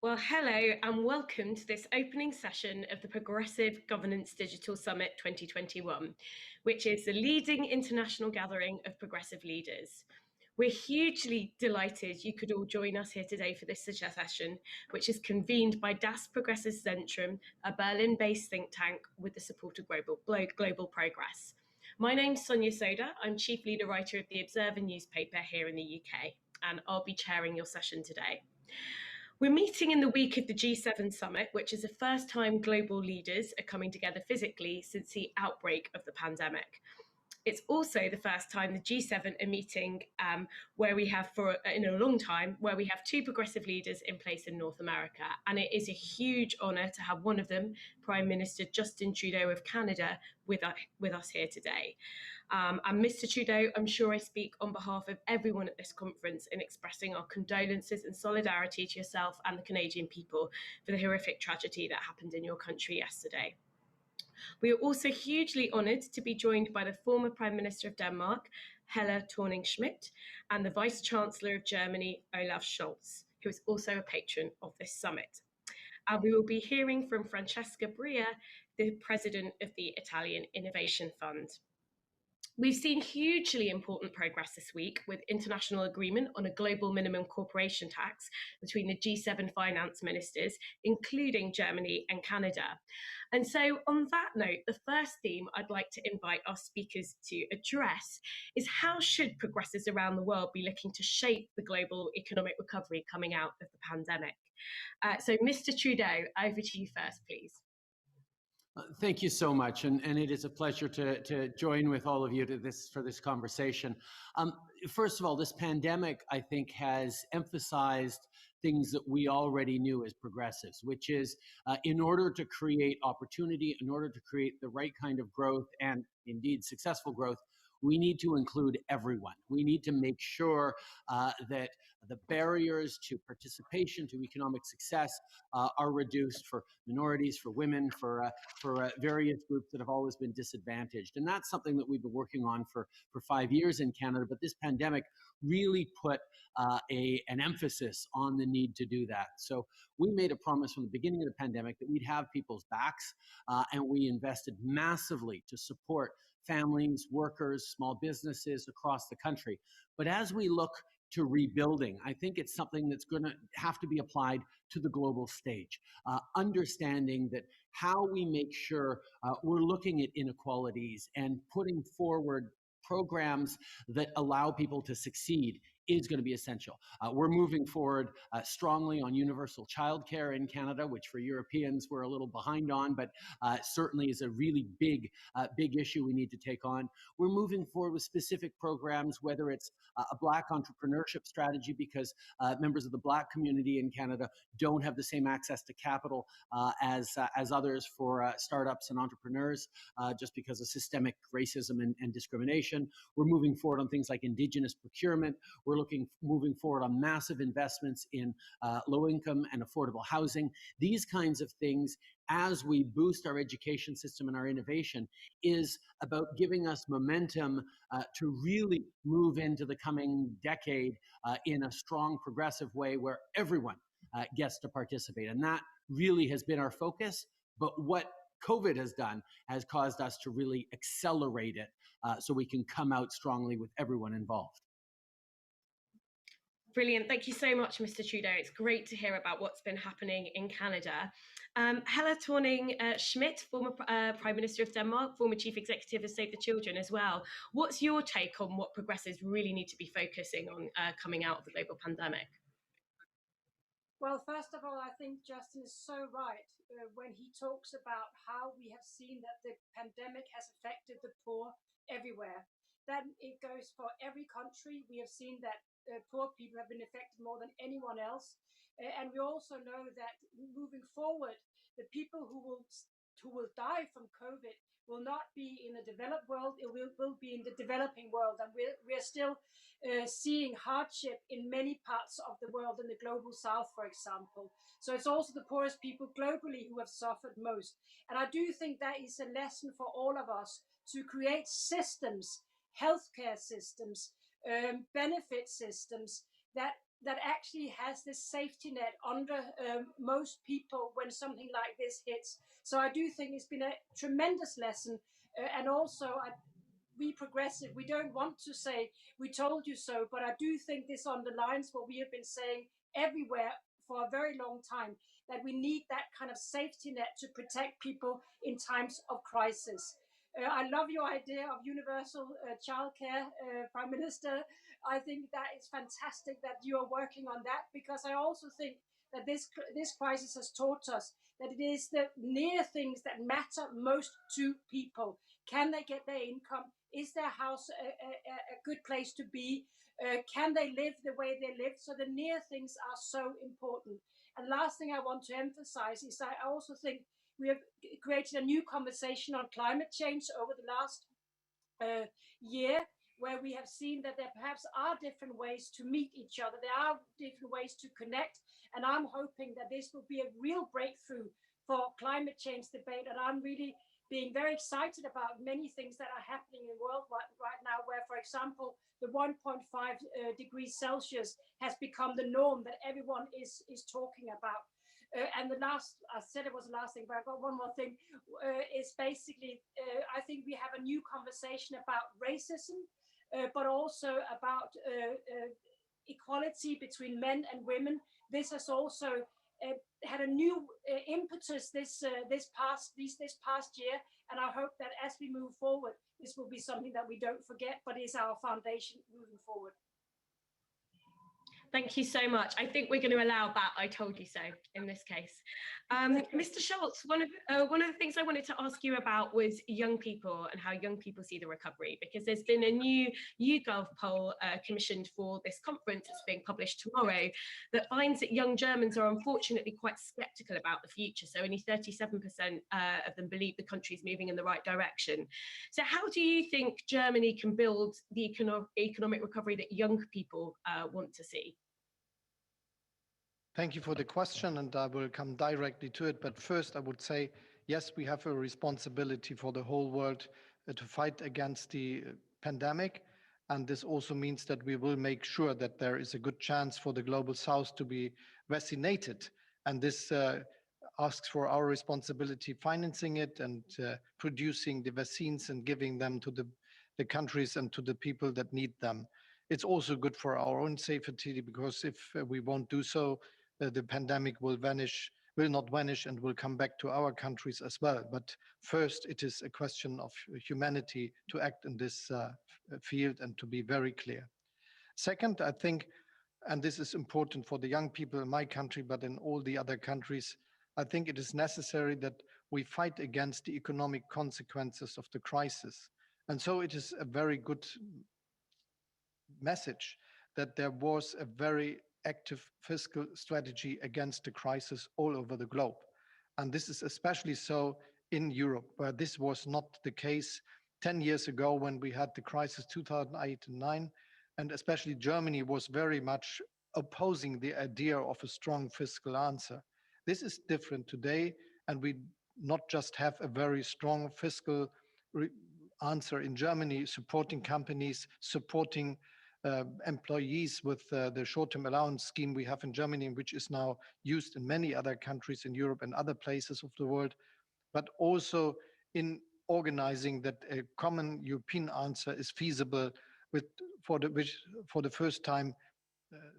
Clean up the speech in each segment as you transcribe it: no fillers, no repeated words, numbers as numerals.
Well, hello and welcome to this opening session of the Progressive Governance Digital Summit 2021, which is the leading international gathering of progressive leaders. We're hugely delighted you could all join us here today for this session, which is convened by Das Progressive Zentrum, a Berlin-based think tank with the support of Global Progress. My name's Sonia Sodha. I'm Chief Leader Writer of the Observer newspaper here in the UK, and I'll be chairing your session today. We're meeting in the week of the G7 summit, which is the first time global leaders are coming together physically since the outbreak of the pandemic. It's also the first time the G7 are meeting where we have, in a long time, where we have two progressive leaders in place in North America. And it is a huge honour to have one of them, Prime Minister Justin Trudeau of Canada, with us here today. And Mr. Trudeau, I'm sure I speak on behalf of everyone at this conference in expressing our condolences and solidarity to yourself and the Canadian people for the horrific tragedy that happened in your country yesterday. We are also hugely honoured to be joined by the former Prime Minister of Denmark, Helle Thorning-Schmidt, and the Vice-Chancellor of Germany, Olaf Scholz, who is also a patron of this summit. And we will be hearing from Francesca Bria, the President of the Italian Innovation Fund. We've seen hugely important progress this week with international agreement on a global minimum corporation tax between the G7 finance ministers, including Germany and Canada. And so on that note, the first theme I'd like to invite our speakers to address is how should progressives around the world be looking to shape the global economic recovery coming out of the pandemic? So Mr. Trudeau, over to you first, please. Thank you so much, and it is a pleasure to join with all of you for this conversation. First of all, this pandemic, I think, has emphasized things that we already knew as progressives, which is in order to create opportunity, in order to create the right kind of growth and indeed successful growth, we need to include everyone. We need to make sure that the barriers to participation, to economic success are reduced for minorities, for women, for various groups that have always been disadvantaged. And that's something that we've been working on for 5 years in Canada, but this pandemic really put an emphasis on the need to do that. So we made a promise from the beginning of the pandemic that we'd have people's backs, and we invested massively to support families, workers, small businesses across the country. But as we look to rebuilding, I think it's something that's going to have to be applied to the global stage, understanding that how we make sure we're looking at inequalities and putting forward programs that allow people to succeed is going to be essential. We're moving forward strongly on universal childcare in Canada, which for Europeans we're a little behind on, but certainly is a really big issue we need to take on. We're moving forward with specific programs, whether it's a Black entrepreneurship strategy, because members of the Black community in Canada don't have the same access to capital as others for startups and entrepreneurs, just because of systemic racism and discrimination. We're moving forward on things like Indigenous procurement. We're moving forward on massive investments in low-income and affordable housing. These kinds of things, as we boost our education system and our innovation, is about giving us momentum to really move into the coming decade in a strong, progressive way where everyone gets to participate. And that really has been our focus. But what COVID has done has caused us to really accelerate it so we can come out strongly with everyone involved. Brilliant. Thank you so much, Mr. Trudeau. It's great to hear about what's been happening in Canada. Helle Thorning-Schmidt, former Prime Minister of Denmark, former Chief Executive of Save the Children as well. What's your take on what progressives really need to be focusing on coming out of the global pandemic? Well, first of all, I think Justin is so right when he talks about how we have seen that the pandemic has affected the poor everywhere. That it goes for every country. We have seen that poor people have been affected more than anyone else. And we also know that moving forward, the people who will die from COVID will not be in the developed world, it will be in the developing world. And we're still seeing hardship in many parts of the world, in the global south, for example. So it's also the poorest people globally who have suffered most. And I do think that is a lesson for all of us to create systems, healthcare systems, benefit systems that that actually has this safety net under most people when something like this hits. So I do think it's been a tremendous lesson. And also, we progressive, we don't want to say we told you so, but I do think this underlines what we have been saying everywhere for a very long time, that we need that kind of safety net to protect people in times of crisis. I love your idea of universal childcare, Prime Minister. I think that is fantastic that you are working on that, because I also think that this crisis has taught us that it is the near things that matter most to people. Can they get their income? Is their house a good place to be? Can they live the way they live? So the near things are so important. And last thing I want to emphasize is I also think we have created a new conversation on climate change over the last year, where we have seen that there perhaps are different ways to meet each other. There are different ways to connect. And I'm hoping that this will be a real breakthrough for climate change debate. And I'm really being very excited about many things that are happening in the world right now, where, for example, the 1.5 degrees Celsius has become the norm that everyone is talking about. And the last, I said it was the last thing, but I've got one more thing, is basically, I think we have a new conversation about racism, but also about equality between men and women. This has also had a new impetus this past year, and I hope that as we move forward, this will be something that we don't forget, but is our foundation moving forward. Thank you so much. I think we're going to allow that "I told you so" in this case. Mr. Scholz, one of the things I wanted to ask you about was young people and how young people see the recovery, because there's been a new YouGov poll commissioned for this conference that's being published tomorrow that finds that young Germans are unfortunately quite sceptical about the future. So only 37% of them believe the country is moving in the right direction. So how do you think Germany can build the economic recovery that young people want to see? Thank you for the question, and I will come directly to it. But first, I would say, yes, we have a responsibility for the whole world to fight against the pandemic. And this also means that we will make sure that there is a good chance for the global south to be vaccinated. And this asks for our responsibility financing it and producing the vaccines and giving them to the countries and to the people that need them. It's also good for our own safety, because if we won't do so, the pandemic will not vanish, and will come back to our countries as well. But first, it is a question of humanity to act in this field and to be very clear. Second, I think, and this is important for the young people in my country, but in all the other countries, I think it is necessary that we fight against the economic consequences of the crisis. And so it is a very good message that there was a very active fiscal strategy against the crisis all over the globe. And this is especially so in Europe, where this was not the case 10 years ago when we had the crisis 2008 and 2009, and especially Germany was very much opposing the idea of a strong fiscal answer. This is different today, and we not just have a very strong fiscal answer in Germany, supporting companies, supporting employees with the short-term allowance scheme we have in Germany, which is now used in many other countries in Europe and other places of the world, but also in organizing that a common European answer is feasible, for the first time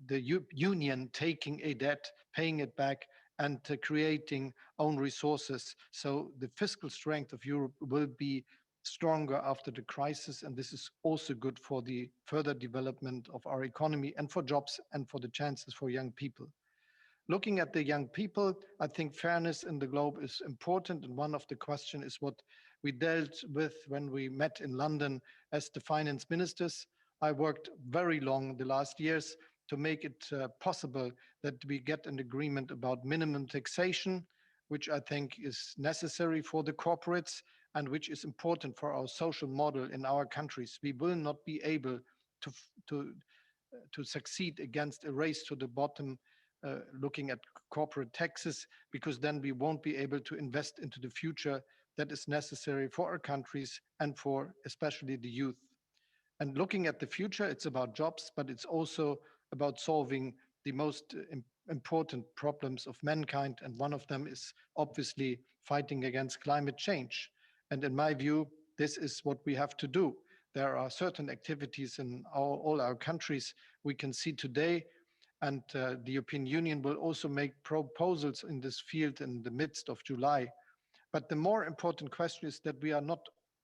the union taking a debt, paying it back, and creating own resources. So the fiscal strength of Europe will be stronger after the crisis, and this is also good for the further development of our economy and for jobs and for the chances for young people. Looking at the young people, I think fairness in the globe is important, and one of the questions is what we dealt with when we met in London as the finance ministers. I worked very long the last years to make it possible that we get an agreement about minimum taxation, which I think is necessary for the corporates and which is important for our social model in our countries. We will not be able to succeed against a race to the bottom looking at corporate taxes, because then we won't be able to invest into the future that is necessary for our countries and for especially the youth. And looking at the future, it's about jobs, but it's also about solving the most important problems of mankind, and one of them is obviously fighting against climate change. And in my view, this is what we have to do. There are certain activities in all our countries we can see today, and the European Union will also make proposals in this field in the midst of July. But the more important question is that we are not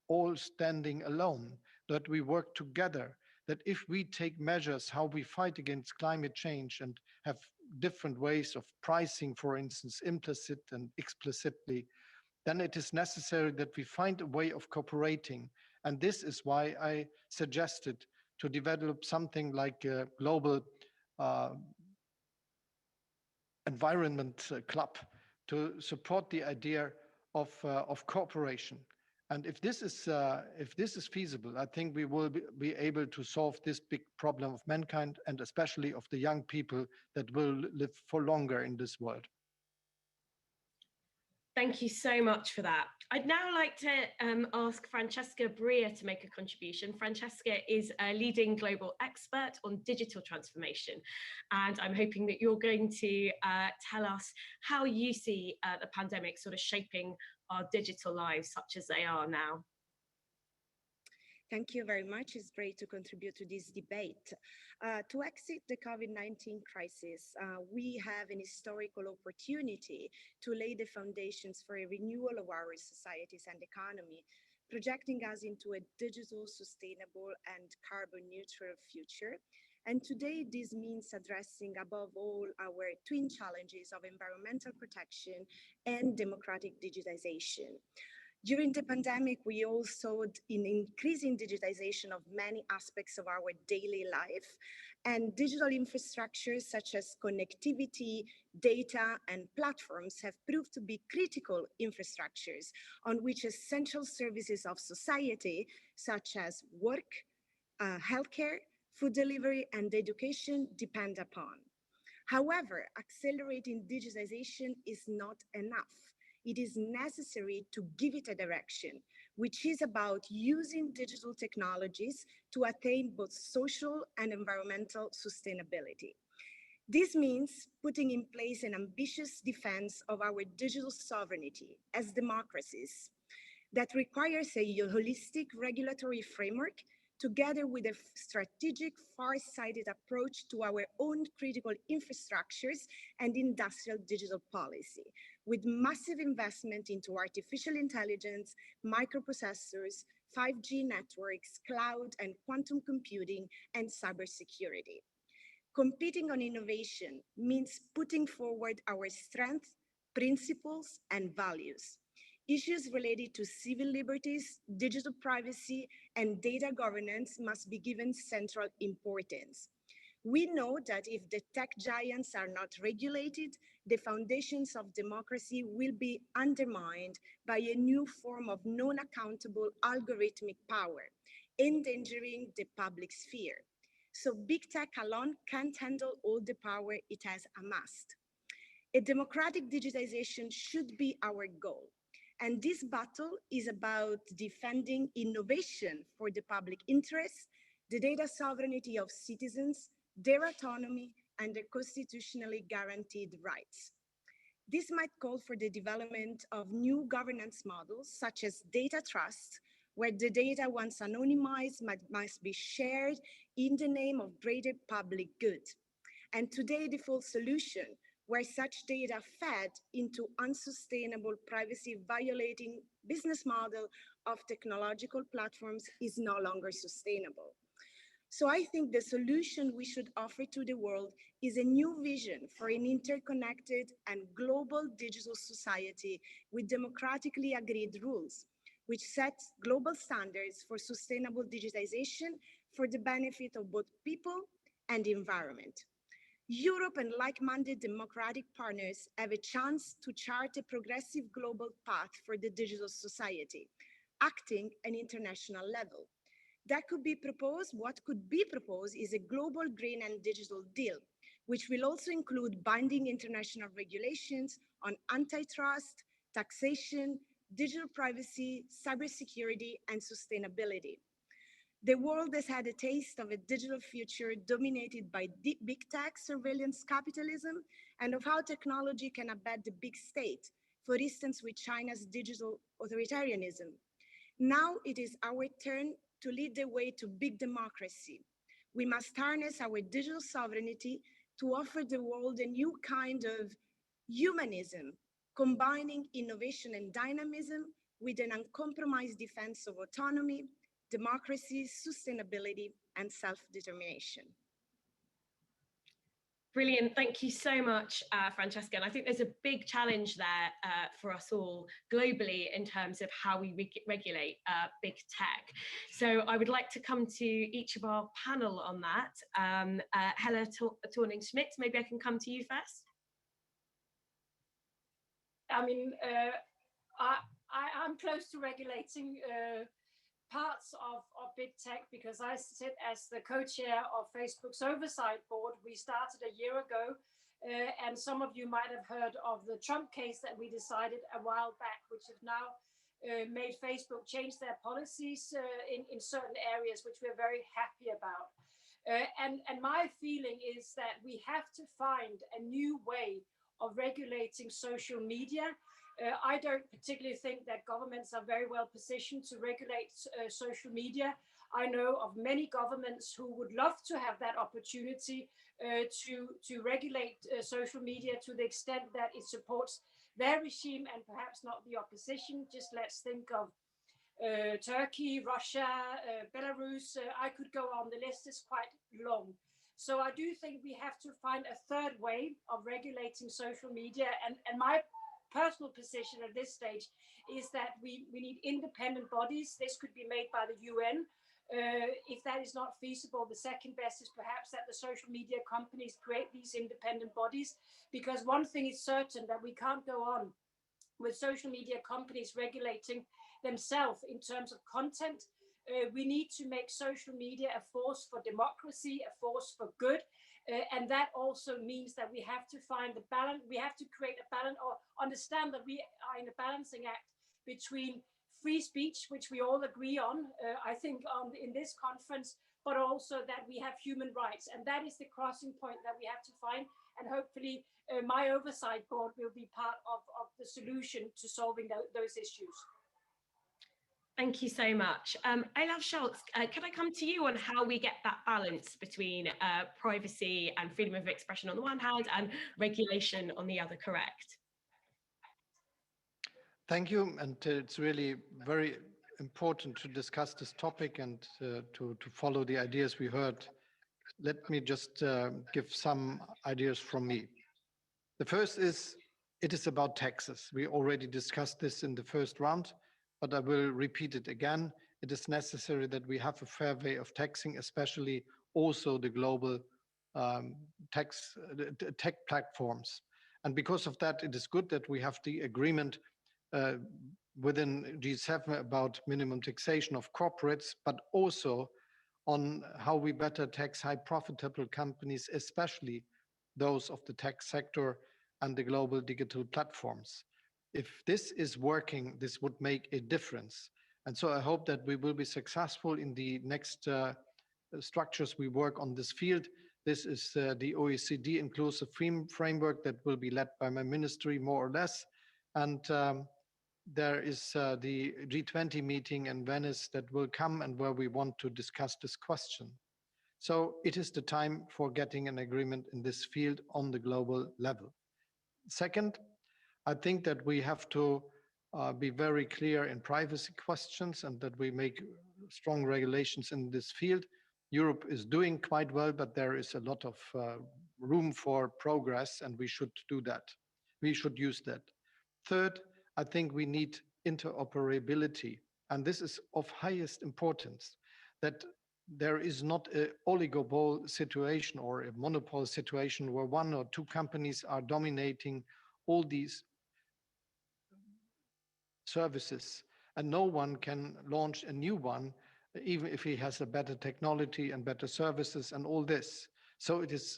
all standing alone, that we work together, that if we take measures how we fight against climate change and have different ways of pricing, for instance, implicit and explicitly, then it is necessary that we find a way of cooperating. And this is why I suggested to develop something like a global uh, environment club to support the idea of cooperation. And if this is feasible, I think we will be able to solve this big problem of mankind, and especially of the young people that will live for longer in this world. Thank you so much for that. I'd now like to ask Francesca Bria to make a contribution. Francesca is a leading global expert on digital transformation, and I'm hoping that you're going to tell us how you see the pandemic sort of shaping our digital lives, such as they are now. Thank you very much. It's great to contribute to this debate. To exit the COVID-19 crisis, we have an historical opportunity to lay the foundations for a renewal of our societies and economy, projecting us into a digital, sustainable, and carbon neutral future. And today, this means addressing above all our twin challenges of environmental protection and democratic digitization. During the pandemic, we all saw an increasing digitization of many aspects of our daily life, and digital infrastructures such as connectivity, data, and platforms have proved to be critical infrastructures on which essential services of society, such as work, healthcare, food delivery, and education depend upon. However, accelerating digitization is not enough. It is necessary to give it a direction, which is about using digital technologies to attain both social and environmental sustainability. This means putting in place an ambitious defense of our digital sovereignty as democracies that requires a holistic regulatory framework together with a strategic, far-sighted approach to our own critical infrastructures and industrial digital policy, with massive investment into artificial intelligence, microprocessors, 5G networks, cloud and quantum computing, and cybersecurity. Competing on innovation means putting forward our strengths, principles, and values. Issues related to civil liberties, digital privacy, and data governance must be given central importance. We know that if the tech giants are not regulated, the foundations of democracy will be undermined by a new form of non-accountable algorithmic power, endangering the public sphere. So big tech alone can't handle all the power it has amassed. A democratic digitization should be our goal. And this battle is about defending innovation for the public interest, the data sovereignty of citizens, their autonomy, and their constitutionally guaranteed rights. This might call for the development of new governance models, such as data trust, where the data, once anonymized, must be shared in the name of greater public good. And today, the full solution, where such data fed into unsustainable privacy-violating business model of technological platforms is no longer sustainable. So I think the solution we should offer to the world is a new vision for an interconnected and global digital society with democratically agreed rules, which sets global standards for sustainable digitization for the benefit of both people and the environment. Europe and like-minded democratic partners have a chance to chart a progressive global path for the digital society, acting at an international level. What could be proposed is a global green and digital deal, which will also include binding international regulations on antitrust, taxation, digital privacy, cybersecurity, and sustainability. The world has had a taste of a digital future dominated by big tech, surveillance capitalism, and of how technology can abet the big state, for instance, with China's digital authoritarianism. Now it is our turn to lead the way to big democracy. We must harness our digital sovereignty to offer the world a new kind of humanism, combining innovation and dynamism with an uncompromised defense of autonomy, democracy, sustainability, and self-determination. Brilliant. Thank you so much, Francesca. And I think there's a big challenge there for us all globally in terms of how we regulate big tech. So I would like to come to each of our panel on that. Helle Thorning-Schmidt, maybe I can come to you first. I mean, I'm close to regulating parts of big tech because I sit as the co-chair of Facebook's oversight board. We started a year ago, and some of you might have heard of the Trump case that we decided a while back, which have now made Facebook change their policies in certain areas, which we're very happy about. And my feeling is that we have to find a new way of regulating social media. I don't particularly think that governments are very well positioned to regulate social media. I know of many governments who would love to have that opportunity to regulate social media to the extent that it supports their regime and perhaps not the opposition. Just let's think of Turkey, Russia, Belarus. I could go on, the list is quite long. So I do think we have to find a third way of regulating social media. And my personal position at this stage is that we need independent bodies. This could be made by the UN. If that is not feasible, the second best is perhaps that the social media companies create these independent bodies, because one thing is certain, that we can't go on with social media companies regulating themselves in terms of content. We need to make social media a force for democracy, a force for good. And that also means that we have to find the balance. We have to create a balance, or understand that we are in a balancing act between free speech, which we all agree on, I think, in this conference, but also that we have human rights. And that is the crossing point that we have to find. And hopefully my oversight board will be part of the solution to solving those issues. Thank you so much. Olaf Scholz, can I come to you on how we get that balance between privacy and freedom of expression on the one hand and regulation on the other, correct? Thank you. And it's really very important to discuss this topic and to follow the ideas we heard. Let me just give some ideas from me. The first is, it is about taxes. We already discussed this in the first round, but I will repeat it again. It is necessary that we have a fair way of taxing, especially also the global tech platforms. And because of that, it is good that we have the agreement within G7 about minimum taxation of corporates, but also on how we better tax high profitable companies, especially those of the tech sector and the global digital platforms. If this is working, this would make a difference. And so I hope that we will be successful in the next structures we work on this field. This is the OECD inclusive framework that will be led by my ministry, more or less. And there is the G20 meeting in Venice that will come, and where we want to discuss this question. So it is the time for getting an agreement in this field on the global level. Second, I think that we have to be very clear in privacy questions, and that we make strong regulations in this field. Europe is doing quite well, but there is a lot of room for progress, and we should do that. We should use that. Third, I think we need interoperability, and this is of highest importance, that there is not an oligopoly situation or a monopoly situation where one or two companies are dominating all these services, and no one can launch a new one, even if he has a better technology and better services and all this. So it is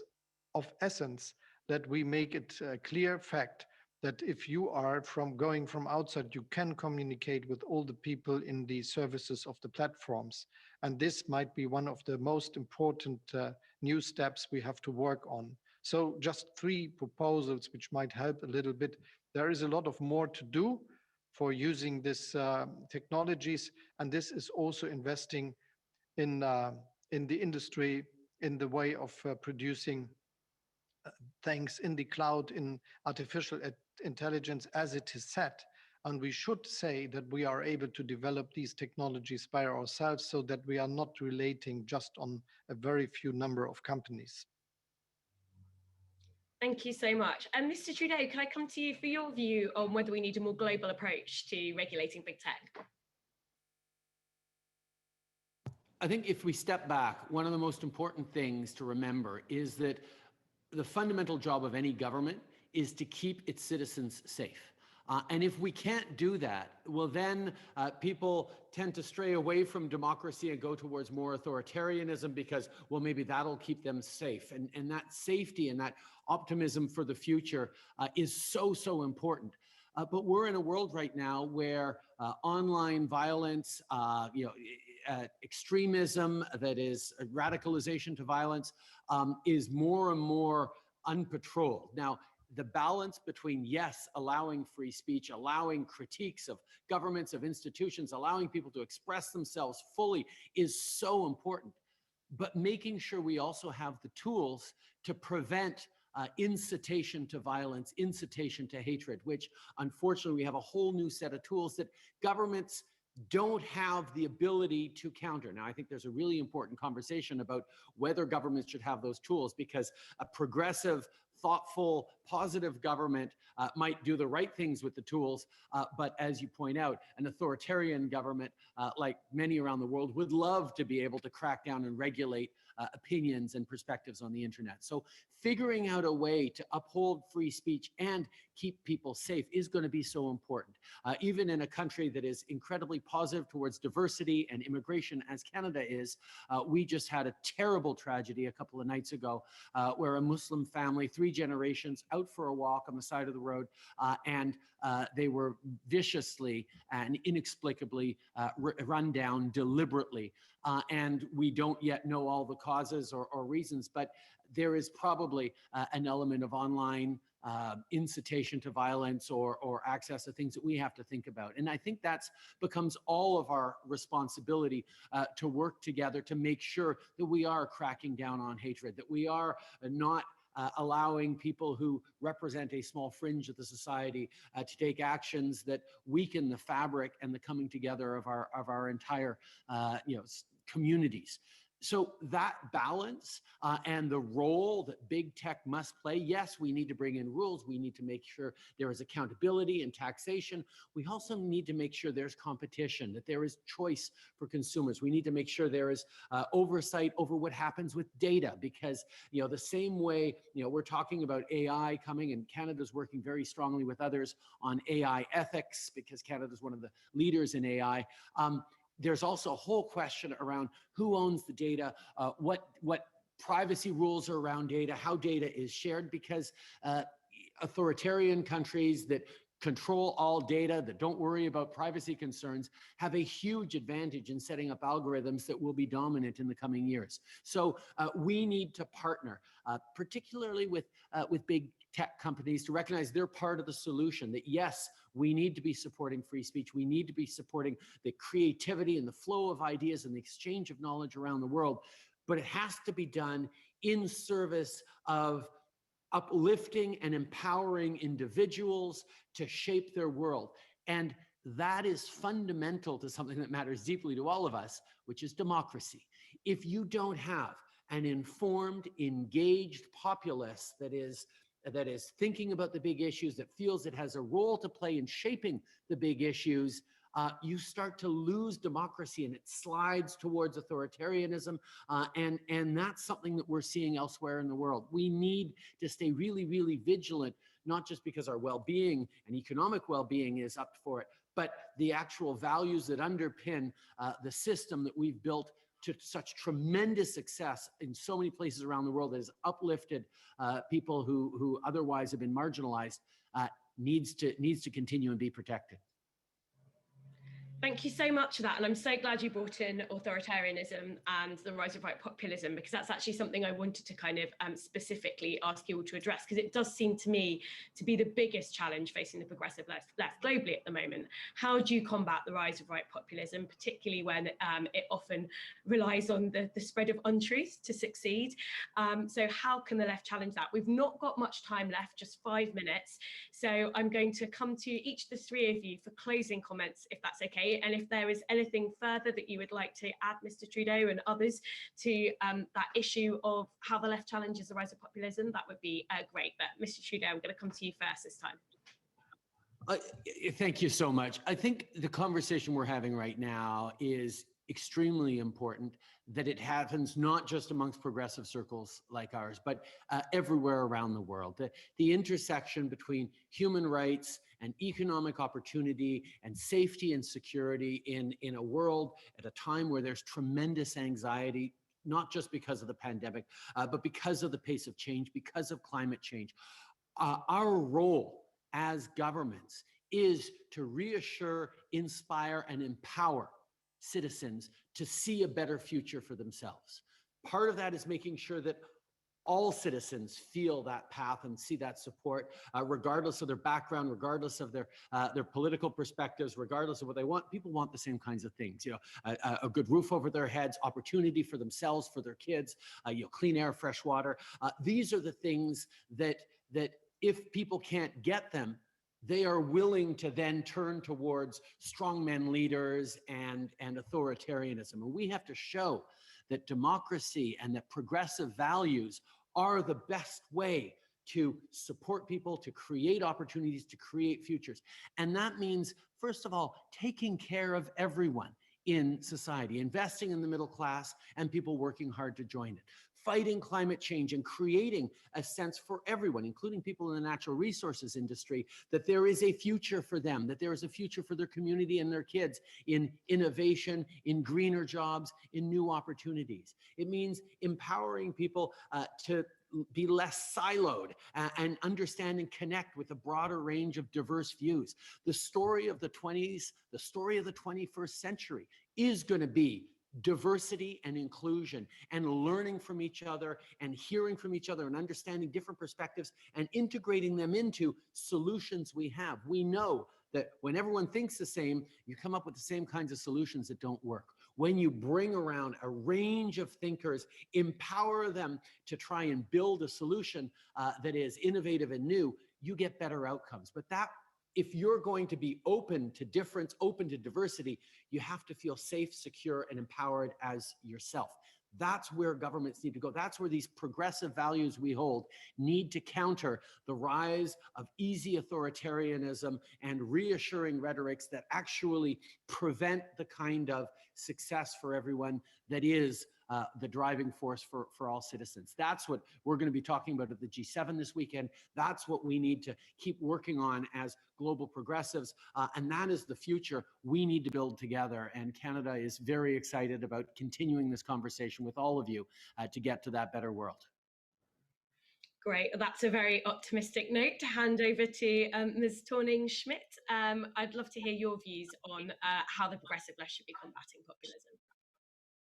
of essence that we make it a clear fact that if you are going from outside, you can communicate with all the people in the services of the platforms. And this might be one of the most important new steps we have to work on. So just 3 proposals which might help a little bit. There is a lot of more to do for using these technologies, and this is also investing in the industry, in the way of producing things in the cloud, in artificial intelligence, as it is said. And we should say that we are able to develop these technologies by ourselves, so that we are not relating just on a very few number of companies. Thank you so much. And Mr. Trudeau, can I come to you for your view on whether we need a more global approach to regulating big tech? I think if we step back, one of the most important things to remember is that the fundamental job of any government is to keep its citizens safe. And if we can't do that, well, then people tend to stray away from democracy and go towards more authoritarianism because, well, maybe that'll keep them safe. And that safety and that optimism for the future is so, so important. But we're in a world right now where online violence, extremism, that is radicalization to violence, is more and more unpatrolled. Now, the balance between, yes, allowing free speech, allowing critiques of governments, of institutions, allowing people to express themselves fully is so important. But making sure we also have the tools to prevent incitation to violence, incitation to hatred, which unfortunately we have a whole new set of tools that governments don't have the ability to counter. Now, I think there's a really important conversation about whether governments should have those tools, because a progressive, thoughtful, positive government might do the right things with the tools. But as you point out, an authoritarian government, like many around the world, would love to be able to crack down and regulate opinions and perspectives on the internet. So figuring out a way to uphold free speech and keep people safe is going to be so important. Even in a country that is incredibly positive towards diversity and immigration, as Canada is, we just had a terrible tragedy a couple of nights ago where a Muslim family, 3 generations, out for a walk on the side of the road, and they were viciously and inexplicably run down deliberately. And we don't yet know all the causes or reasons, but there is probably an element of online incitation to violence or access to things that we have to think about. And I think that's becomes all of our responsibility to work together to make sure that we are cracking down on hatred, that we are not allowing people who represent a small fringe of the society to take actions that weaken the fabric and the coming together of our entire communities. So that balance and the role that big tech must play, yes, we need to bring in rules. We need to make sure there is accountability and taxation. We also need to make sure there's competition, that there is choice for consumers. We need to make sure there is oversight over what happens with data, because the same way we're talking about AI coming, and Canada's working very strongly with others on AI ethics, because Canada's one of the leaders in AI. There's also a whole question around who owns the data, what privacy rules are around data, how data is shared, because authoritarian countries that control all data, that don't worry about privacy concerns, have a huge advantage in setting up algorithms that will be dominant in the coming years. So we need to partner, particularly with big tech companies, to recognize they're part of the solution, that yes, we need to be supporting free speech. We need to be supporting the creativity and the flow of ideas and the exchange of knowledge around the world. But it has to be done in service of uplifting and empowering individuals to shape their world. And that is fundamental to something that matters deeply to all of us, which is democracy. If you don't have an informed, engaged populace that is thinking about the big issues, that feels it has a role to play in shaping the big issues, you start to lose democracy and it slides towards authoritarianism. And that's something that we're seeing elsewhere in the world. We need to stay really, really vigilant, not just because our well-being and economic well-being is up for it, but the actual values that underpin the system that we've built to such tremendous success in so many places around the world that has uplifted people who otherwise have been marginalized. needs to continue and be protected. Thank you so much for that. And I'm so glad you brought in authoritarianism and the rise of right populism, because that's actually something I wanted to kind of specifically ask you all to address, because it does seem to me to be the biggest challenge facing the progressive left globally at the moment. How do you combat the rise of right populism, particularly when it often relies on the spread of untruths to succeed? So how can the left challenge that? We've not got much time left, just 5 minutes. So I'm going to come to each of the three of you for closing comments, if that's okay. And if there is anything further that you would like to add, Mr. Trudeau and others, to that issue of how the left challenges the rise of populism, that would be great. But Mr. Trudeau, I'm going to come to you first this time. Thank you so much. I think the conversation we're having right now is extremely important, that it happens not just amongst progressive circles like ours, but everywhere around the world. The intersection between human rights and economic opportunity and safety and security in a world at a time where there's tremendous anxiety, not just because of the pandemic, but because of the pace of change, because of climate change. Our role as governments is to reassure, inspire, and empower citizens to see a better future for themselves. Part of that is making sure that all citizens feel that path and see that support, regardless of their background, regardless of their political perspectives, regardless of what they want. People want the same kinds of things, a good roof over their heads, opportunity for themselves, for their kids, clean air, fresh water. These are the things that if people can't get them, they are willing to then turn towards strongman leaders and authoritarianism. And we have to show that democracy and that progressive values are the best way to support people, to create opportunities, to create futures. And that means, first of all, taking care of everyone in society, investing in the middle class and people working hard to join it, fighting climate change and creating a sense for everyone, including people in the natural resources industry, that there is a future for them, that there is a future for their community and their kids in innovation, in greener jobs, in new opportunities. It means empowering people to be less siloed and understand and connect with a broader range of diverse views. The story of the 20s, the story of the 21st century is going to be diversity and inclusion and learning from each other and hearing from each other and understanding different perspectives and integrating them into solutions we have. We know that when everyone thinks the same, you come up with the same kinds of solutions that don't work. When you bring around a range of thinkers, empower them to try and build a solution that is innovative and new, you get better outcomes. But that, if you're going to be open to difference, open to diversity, you have to feel safe, secure, and empowered as yourself. That's where governments need to go. That's where these progressive values we hold need to counter the rise of easy authoritarianism and reassuring rhetorics that actually prevent the kind of success for everyone that is the driving force for all citizens. That's what we're going to be talking about at the G7 this weekend. That's what we need to keep working on as global progressives. And that is the future we need to build together. And Canada is very excited about continuing this conversation with all of you to get to that better world. Great. That's a very optimistic note to hand over to Ms. Thorning-Schmidt. I'd love to hear your views on how the progressive left should be combating populism.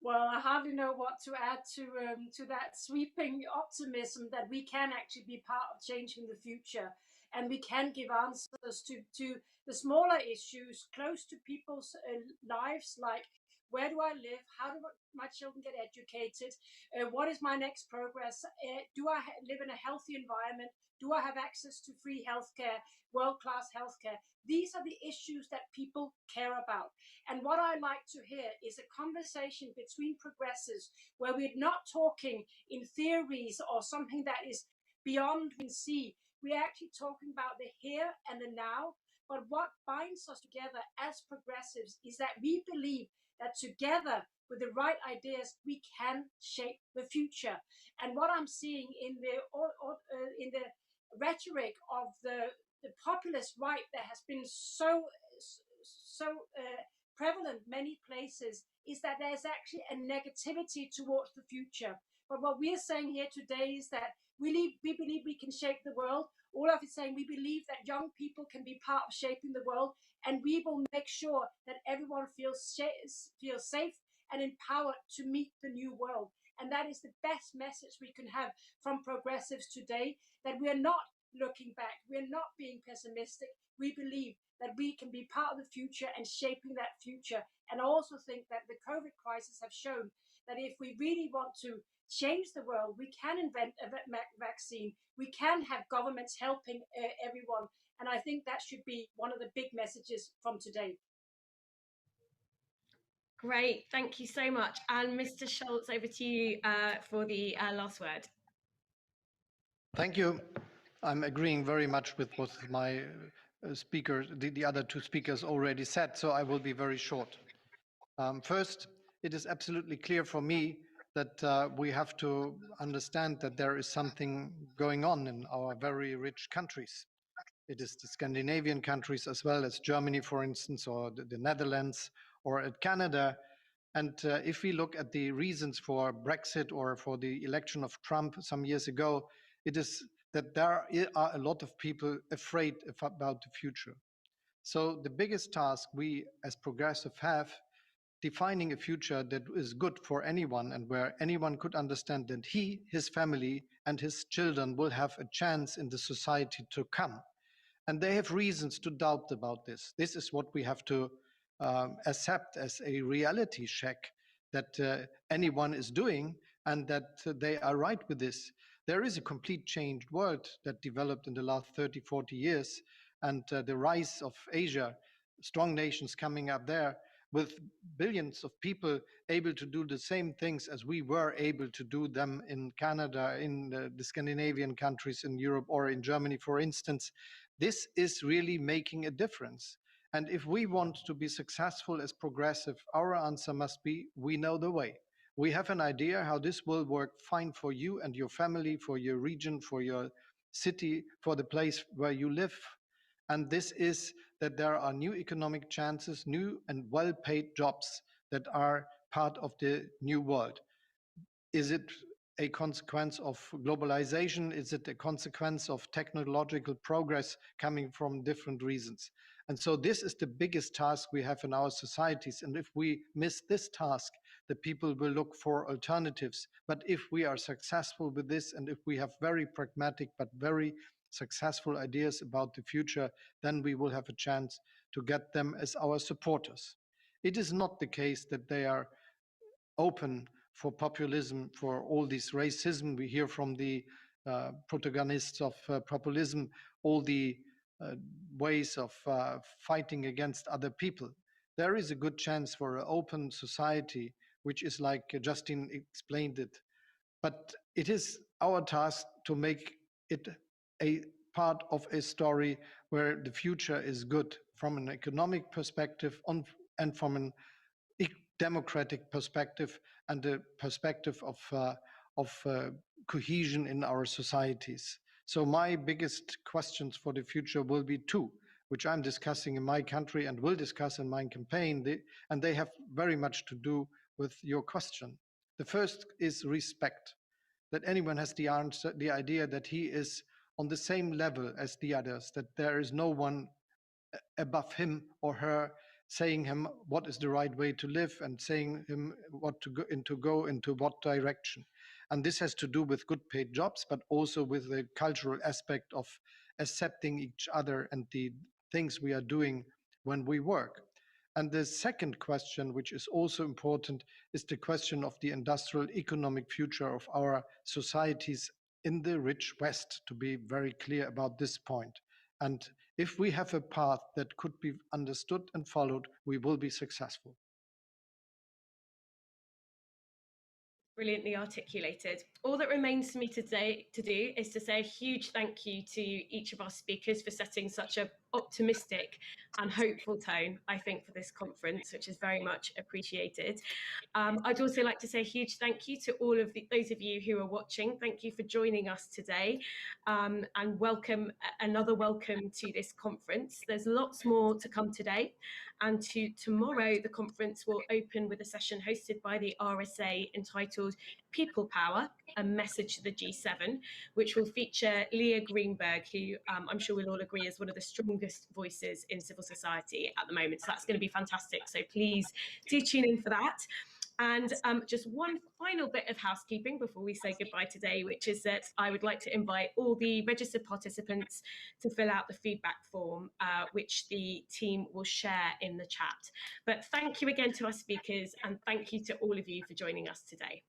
Well, I hardly know what to add to that sweeping optimism that we can actually be part of changing the future, and we can give answers to the smaller issues close to people's lives, like where do I live? How do my children get educated? What is my next progress? Do I live in a healthy environment? Do I have access to free healthcare, world-class healthcare? These are the issues that people care about. And what I like to hear is a conversation between progressives where we're not talking in theories or something that is beyond we can see. We're actually talking about the here and the now. But what binds us together as progressives is that we believe that together with the right ideas, we can shape the future. And what I'm seeing in the rhetoric of the populist right that has been so prevalent many places is that there's actually a negativity towards the future. But what we are saying here today is that we believe we can shape the world. Olaf is saying we believe that young people can be part of shaping the world, and we will make sure that everyone feels safe and empowered to meet the new world. And that is the best message we can have from progressives today, that we are not looking back, we're not being pessimistic. We believe that we can be part of the future and shaping that future. And I also think that the COVID crisis have shown that if we really want to change the world, we can invent a vaccine, we can have governments helping everyone. And I think that should be one of the big messages from today. Great, thank you so much. And Mr. Scholz, over to you for the last word. Thank you. I'm agreeing very much with what my the other two speakers already said, so I will be very short. First, it is absolutely clear for me that we have to understand that there is something going on in our very rich countries. It is the Scandinavian countries as well as Germany, for instance, or the Netherlands, or at Canada. And if we look at the reasons for Brexit or for the election of Trump some years ago, it is that there are a lot of people afraid about the future. So the biggest task we as progressive have, defining a future that is good for anyone and where anyone could understand that he, his family, and his children will have a chance in the society to come. And they have reasons to doubt about this. This is what we have to accept as a reality check that anyone is doing, and that they are right with this. There is a complete changed world that developed in the last 30, 40 years, and the rise of Asia, strong nations coming up there with billions of people able to do the same things as we were able to do them in Canada, in the Scandinavian countries, in Europe, or in Germany, for instance. This is really making a difference. And if we want to be successful as progressive, our answer must be, we know the way. We have an idea how this will work fine for you and your family, for your region, for your city, for the place where you live. And this is that there are new economic chances, new and well-paid jobs that are part of the new world. Is it a consequence of globalization? Is it a consequence of technological progress coming from different reasons? And so this is the biggest task we have in our societies. And if we miss this task, the people will look for alternatives. But if we are successful with this, and if we have very pragmatic but very successful ideas about the future, then we will have a chance to get them as our supporters. It is not the case that they are open for populism, for all this racism. We hear from the protagonists of populism, all the ways of fighting against other people. There is a good chance for an open society, which is like Justin explained it. But it is our task to make it a part of a story where the future is good from an economic perspective and from an democratic perspective and the perspective of cohesion in our societies. So my biggest questions for the future will be two, which I'm discussing in my country and will discuss in my campaign, and they have very much to do with your question. The first is respect, that anyone has the answer, the idea that he is on the same level as the others, that there is no one above him or her saying him what is the right way to live and saying him what to go into what direction. And this has to do with good paid jobs, but also with the cultural aspect of accepting each other and the things we are doing when we work. And the second question, which is also important, is the question of the industrial economic future of our societies in the rich West, to be very clear about this point. And if we have a path that could be understood and followed, we will be successful. Brilliantly articulated. All that remains for me today to do is to say a huge thank you to each of our speakers for setting such an optimistic and hopeful tone, I think, for this conference, which is very much appreciated. I'd also like to say a huge thank you to all of those of you who are watching. Thank you for joining us today, and another welcome to this conference. There's lots more to come today, And tomorrow, the conference will open with a session hosted by the RSA entitled People Power, a message to the G7, which will feature Leah Greenberg, who I'm sure we'll all agree is one of the strongest voices in civil society at the moment. So that's going to be fantastic. So please do tune in for that. And just one final bit of housekeeping before we say goodbye today, which is that I would like to invite all the registered participants to fill out the feedback form, which the team will share in the chat. But thank you again to our speakers, and thank you to all of you for joining us today.